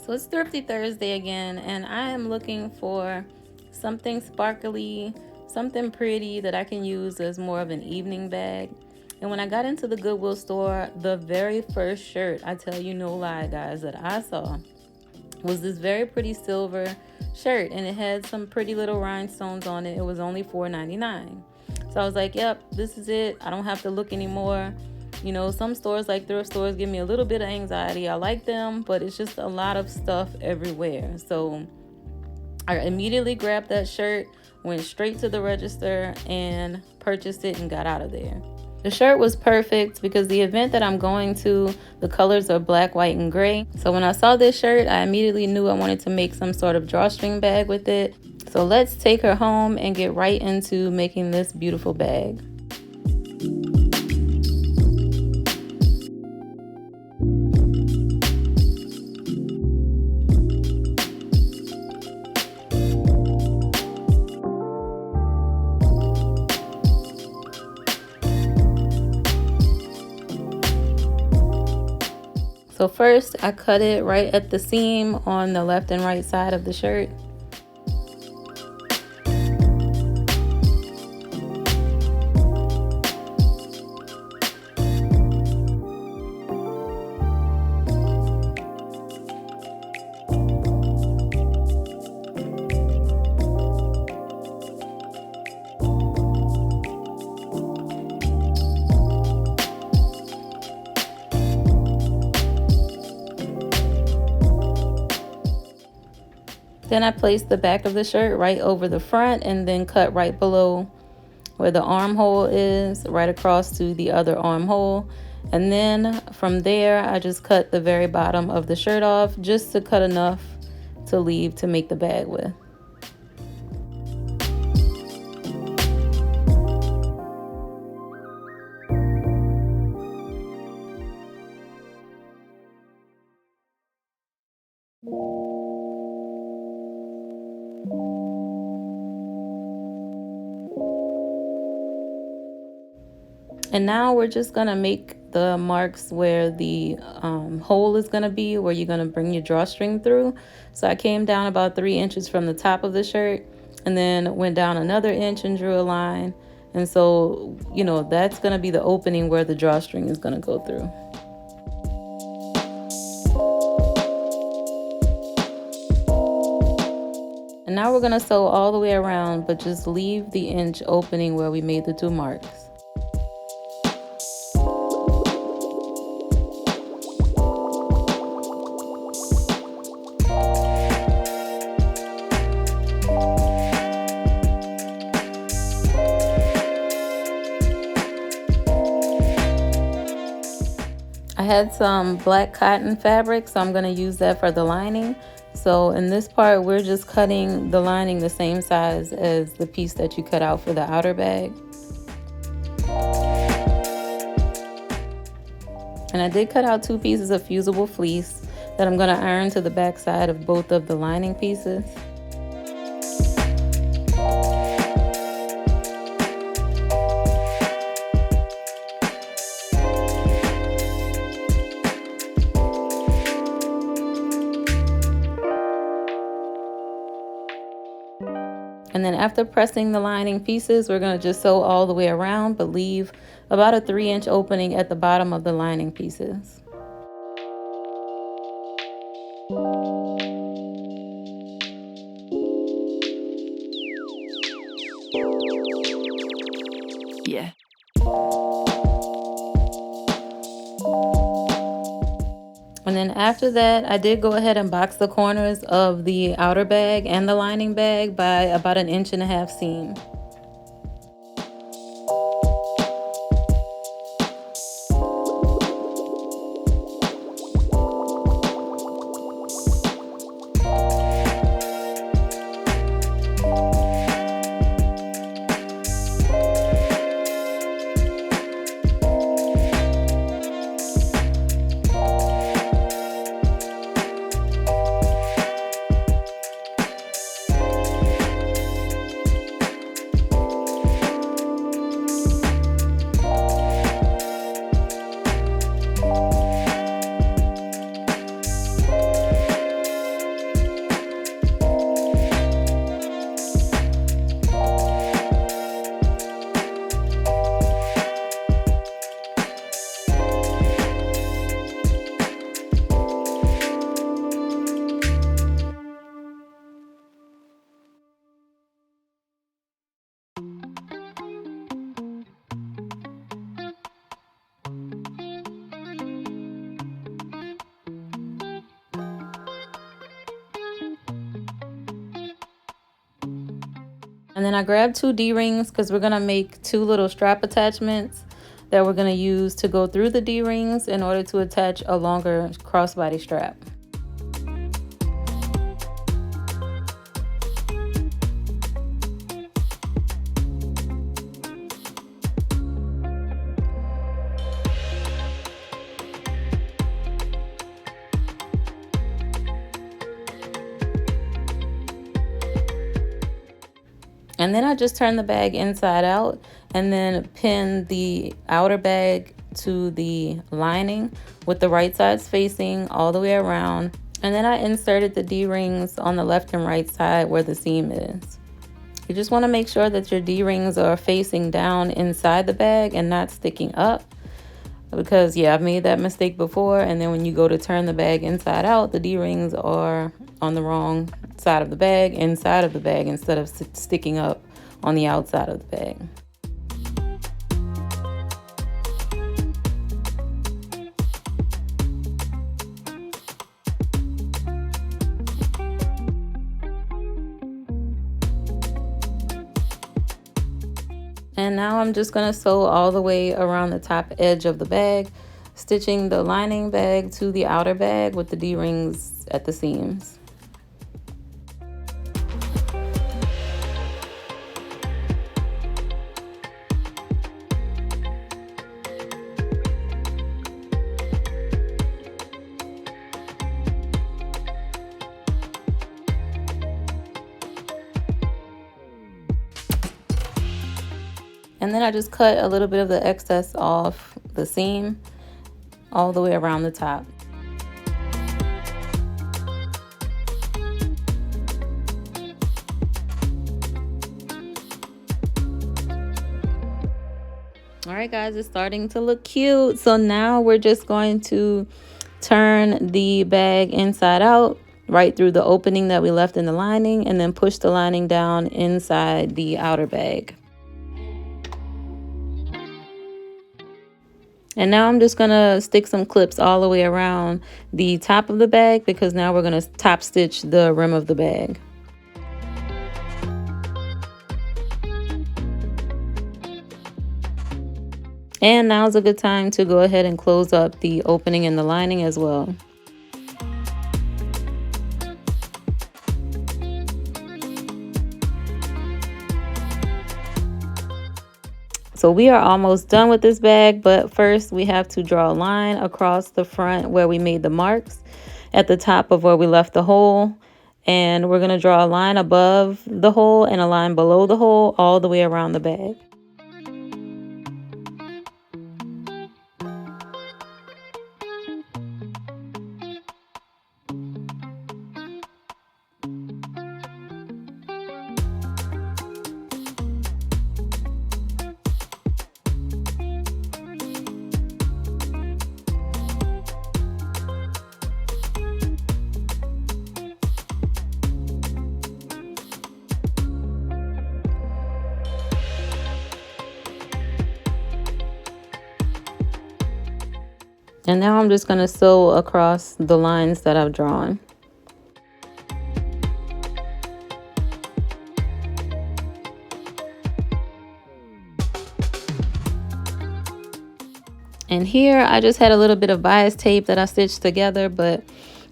So it's Thrifty Thursday again, and I am looking for something sparkly, something pretty that I can use as more of an evening bag. And when I got into the Goodwill store, the very first shirt, I tell you no lie, guys, that I saw was this very pretty silver shirt, and it had some pretty little rhinestones on it. It was only $4.99. So I was like, yep, this is it. I don't have to look anymore. You know, some stores like thrift stores give me a little bit of anxiety. I like them, but it's just a lot of stuff everywhere. So I immediately grabbed that shirt, went straight to the register and purchased it and got out of there. The shirt was perfect because the event that I'm going to, the colors are black, white, and gray. So when I saw this shirt, I immediately knew I wanted to make some sort of drawstring bag with it. So let's take her home and get right into making this beautiful bag. So first, I cut it right at the seam on the left and right side of the shirt. Then I placed the back of the shirt right over the front and then cut right below where the armhole is, right across to the other armhole. And then from there, I just cut the very bottom of the shirt off just to cut enough to leave to make the bag with. And now we're just gonna make the marks where the hole is gonna be, where you're gonna bring your drawstring through. So I came down about 3 inches from the top of the shirt and then went down another inch and drew a line. And so, you know, that's gonna be the opening where the drawstring is gonna go through. And now we're gonna sew all the way around, but just leave the inch opening where we made the 2 marks. I had some black cotton fabric, so I'm going to use that for the lining. So in this part, we're just cutting the lining the same size as the piece that you cut out for the outer bag. And I did cut out 2 pieces of fusible fleece that I'm going to iron to the back side of both of the lining pieces. And then after pressing the lining pieces, we're going to just sew all the way around, but leave about a 3-inch opening at the bottom of the lining pieces. Yeah. And then after that, I did go ahead and box the corners of the outer bag and the lining bag by about 1.5 inch seam. And then I grabbed 2 D-rings because we're gonna make 2 little strap attachments that we're gonna use to go through the D-rings in order to attach a longer crossbody strap. And then I just turn the bag inside out and then pin the outer bag to the lining with the right sides facing all the way around. And then I inserted the D-rings on the left and right side where the seam is. You just want to make sure that your D-rings are facing down inside the bag and not sticking up. Because yeah, I've made that mistake before, and then when you go to turn the bag inside out, the D-rings are on the wrong side of the bag, inside of the bag, instead of sticking up on the outside of the bag. And now I'm just going to sew all the way around the top edge of the bag, stitching the lining bag to the outer bag with the D-rings at the seams. And then I just cut a little bit of the excess off the seam all the way around the top. All right, guys, it's starting to look cute. So now we're just going to turn the bag inside out, right through the opening that we left in the lining, and then push the lining down inside the outer bag. And now I'm just gonna stick some clips all the way around the top of the bag, because now we're gonna top stitch the rim of the bag. And now's a good time to go ahead and close up the opening in the lining as well. So we are almost done with this bag, but first we have to draw a line across the front where we made the marks at the top of where we left the hole. And we're going to draw a line above the hole and a line below the hole all the way around the bag. And now I'm just going to sew across the lines that I've drawn. And here I just had a little bit of bias tape that I stitched together, but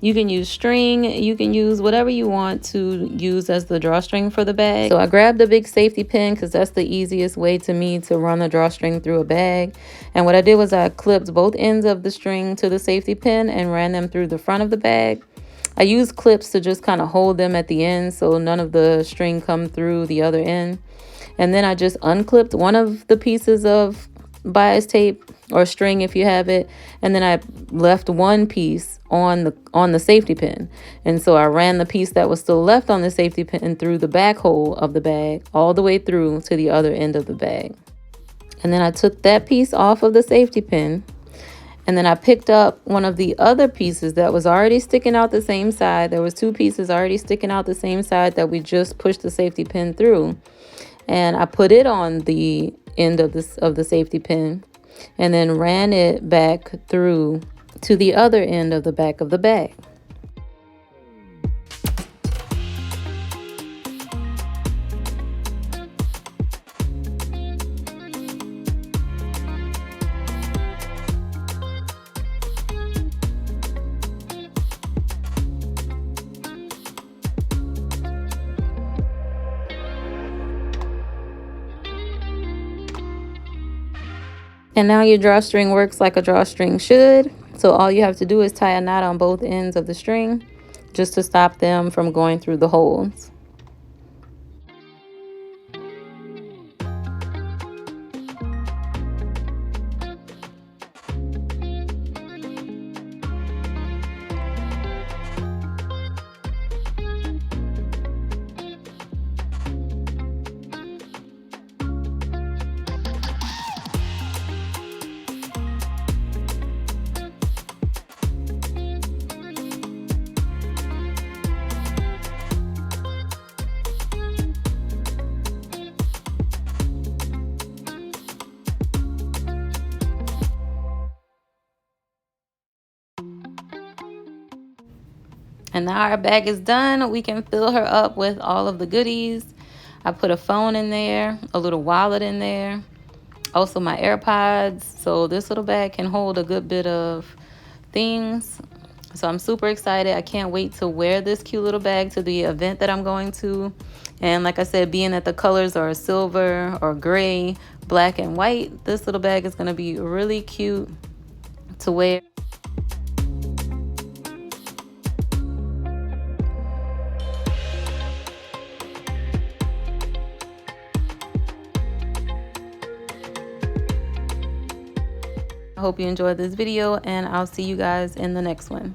you can use string, you can use whatever you want to use as the drawstring for the bag. So I grabbed a big safety pin because that's the easiest way to me to run the drawstring through a bag. And what I did was I clipped both ends of the string to the safety pin and ran them through the front of the bag. I used clips to just kind of hold them at the end so none of the string come through the other end. And then I just unclipped one of the pieces of bias tape or string if you have it, and then I left one piece on the safety pin. And so I ran the piece that was still left on the safety pin through the back hole of the bag all the way through to the other end of the bag. And then I took that piece off of the safety pin, and then I picked up one of the other pieces that was already sticking out the same side. There was 2 pieces already sticking out the same side that we just pushed the safety pin through, and I put it on the end of the safety pin and then ran it back through to the other end of the back of the bag. And now your drawstring works like a drawstring should. So all you have to do is tie a knot on both ends of the string just to stop them from going through the holes. And now our bag is done. We can fill her up with all of the goodies. I put a phone in there, a little wallet in there, also my AirPods. So this little bag can hold a good bit of things. So I'm super excited. I can't wait to wear this cute little bag to the event that I'm going to. And like I said, being that the colors are silver or gray, black and white, this little bag is going to be really cute to wear. I hope you enjoyed this video, and I'll see you guys in the next one.